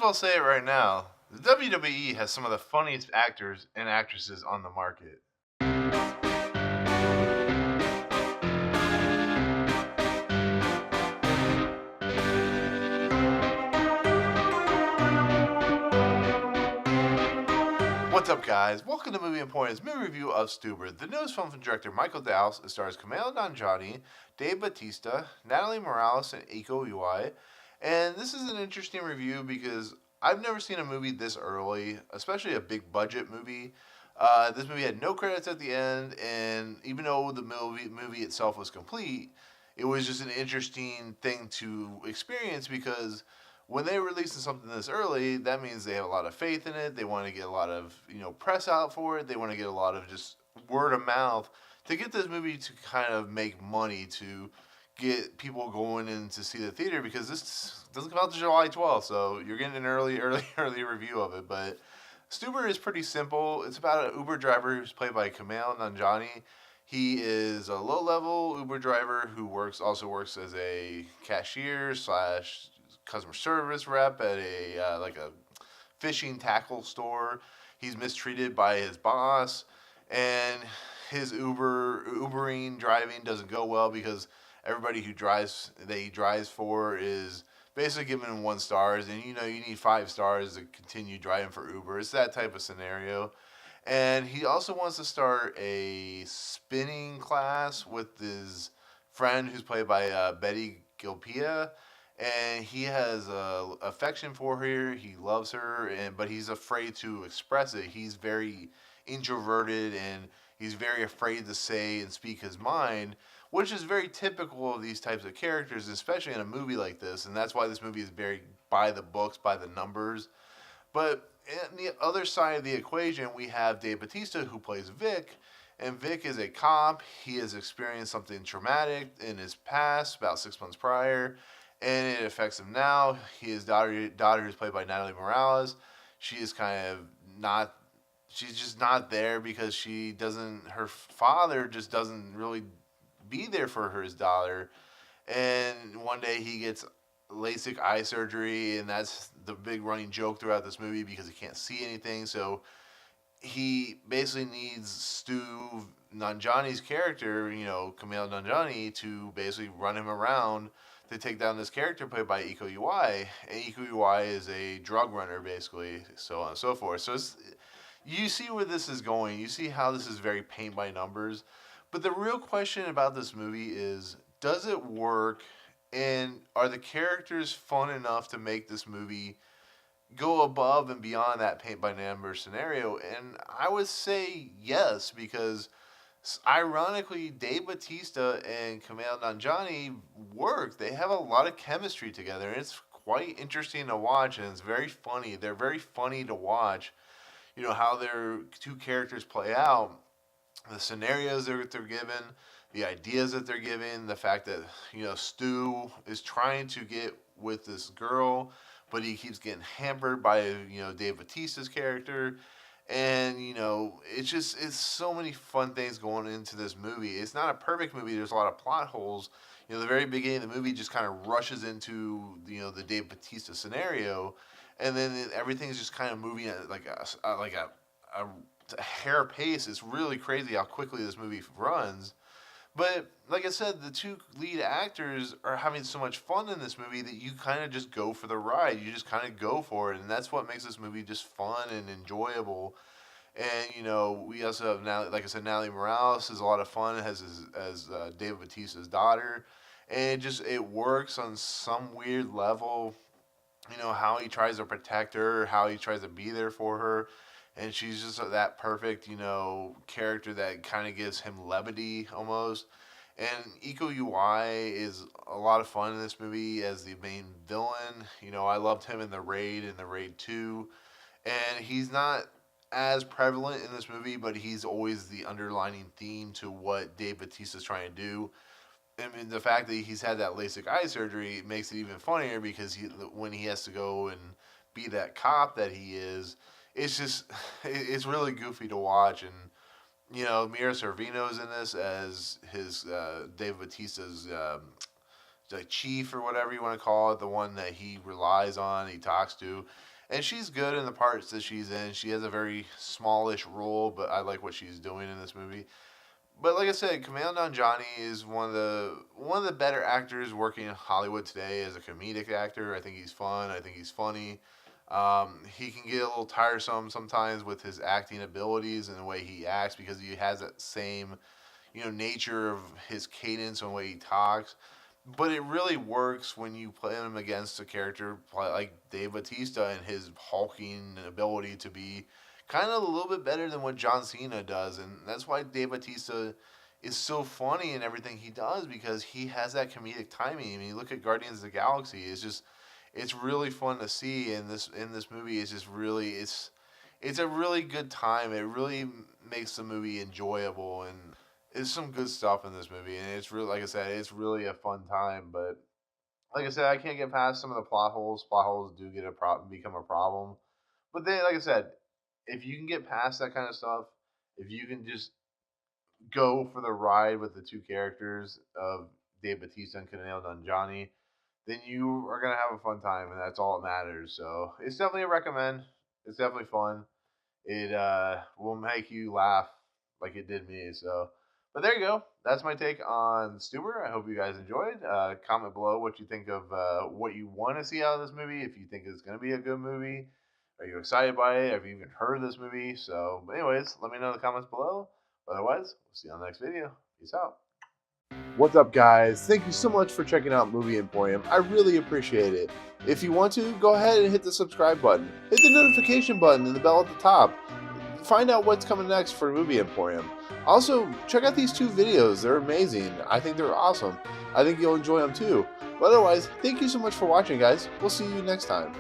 as well say it right now. The WWE has some of the funniest actors and actresses on the market. What's up, guys? Welcome to Movie and Point's movie review of Stuber, the newest film from director Michael Dowse. It stars Kumail Nanjiani, Dave Bautista, Natalie Morales, and Iko Uwais. And this is an interesting review because I've never seen a movie this early, especially a big budget movie. This movie had no credits at the end, and even though the movie itself was complete, it was just an interesting thing to experience because when they're releasing something this early, that means they have a lot of faith in it. They want to get a lot of press out for it. They want to get a lot of just word of mouth to get this movie to kind of make money to get people going in to see the theater because this doesn't come out to July 12th, so you're getting an early review of it. But Stuber is pretty simple. It's about an Uber driver who's played by Kumail Nanjiani. He is a low-level Uber driver who also works as a cashier slash customer service rep at a fishing tackle store. He's mistreated by his boss, and his Ubering driving doesn't go well because everybody who drives that he drives for is basically giving him 1 stars, and you need 5 stars to continue driving for Uber. It's that type of scenario. And he also wants to start a spinning class with his friend who's played by Betty Gilpin, and he has affection for her. He loves her, but he's afraid to express it. He's very introverted, and he's very afraid to say and speak his mind, which is very typical of these types of characters, especially in a movie like this. And that's why this movie is very by the books, by the numbers. But on the other side of the equation, we have Dave Bautista, who plays Vic. And Vic is a cop. He has experienced something traumatic in his past, about 6 months prior, and it affects him now. His daughter who's played by Natalie Morales, she is kind of not. She's just not there because she doesn't. Her father just doesn't really be there for his daughter. And one day he gets LASIK eye surgery, and that's the big running joke throughout this movie because he can't see anything. So he basically needs Stu Nanjiani's character, Kumail Nanjiani, to basically run him around to take down this character played by Iko Uwais. And Iko Uwais is a drug runner, basically, so on and so forth. So you see where this is going. You see how this is very paint by numbers. But the real question about this movie is, does it work? And are the characters fun enough to make this movie go above and beyond that paint by numbers scenario? And I would say yes, because ironically, Dave Bautista and Kumail Nanjiani work. They have a lot of chemistry together, and it's quite interesting to watch, and it's very funny. They're very funny to watch. How their two characters play out, the scenarios that they're given, the ideas that they're given, the fact that Stu is trying to get with this girl, but he keeps getting hampered by Dave Bautista's character. And it's so many fun things going into this movie. It's not a perfect movie. There's a lot of plot holes. The very beginning of the movie just kind of rushes into the Dave Bautista scenario, and then everything's just kind of moving at like a hair pace. It's really crazy how quickly this movie runs. But like I said, the two lead actors are having so much fun in this movie that you kind of just go for the ride. You just kind of go for it, and that's what makes this movie just fun and enjoyable. And we also have now, like I said, Natalie Morales is a lot of fun as David Bautista's daughter, and it works on some weird level. How he tries to protect her, how he tries to be there for her, and she's just that perfect, character that kind of gives him levity almost. And Iko Uwais is a lot of fun in this movie as the main villain. I loved him in The Raid and The Raid 2. And he's not as prevalent in this movie, but he's always the underlining theme to what Dave Bautista's trying to do. I mean, the fact that he's had that LASIK eye surgery makes it even funnier because when he has to go and be that cop that he is, it's really goofy to watch. And Mira Sorvino is in this as his Dave Bautista's the chief or whatever you want to call it, the one that he relies on, he talks to. And she's good in the parts that she's in. She has a very smallish role, but I like what she's doing in this movie. But like I said, Kumail Nanjiani is one of the better actors working in Hollywood today as a comedic actor. I think he's fun. I think he's funny. He can get a little tiresome sometimes with his acting abilities and the way he acts because he has that same, nature of his cadence and the way he talks. But it really works when you play him against a character like Dave Bautista and his hulking ability to be kind of a little bit better than what John Cena does. And that's why Dave Bautista is so funny in everything he does because he has that comedic timing. I mean, you look at Guardians of the Galaxy, it's really fun to see in this movie. It's a really good time. It really makes the movie enjoyable, and there's some good stuff in this movie, and it's really, like I said, it's really a fun time. But like I said, I can't get past some of the plot holes. Plot holes do become a problem. But then, like I said, if you can get past that kind of stuff, if you can just go for the ride with the two characters of Dave Bautista and Kumail Nanjiani, then you are gonna have a fun time, and that's all that matters. So it's definitely a recommend. It's definitely fun. It will make you laugh like it did me. So, but there you go. That's my take on Stuber. I hope you guys enjoyed. Comment below what you think of what you want to see out of this movie. If you think it's going to be a good movie, are you excited by it? Have you even heard of this movie? So, but anyways, let me know in the comments below. Otherwise, we'll see you on the next video. Peace out. What's up, guys? Thank you so much for checking out Movie Emporium. I really appreciate it. If you want to, go ahead and hit the subscribe button. Hit the notification button and the bell at the top. Find out what's coming next for Movie Emporium. Also, check out these two videos. They're amazing. I think they're awesome. I think you'll enjoy them too. But otherwise, thank you so much for watching, guys. We'll see you next time.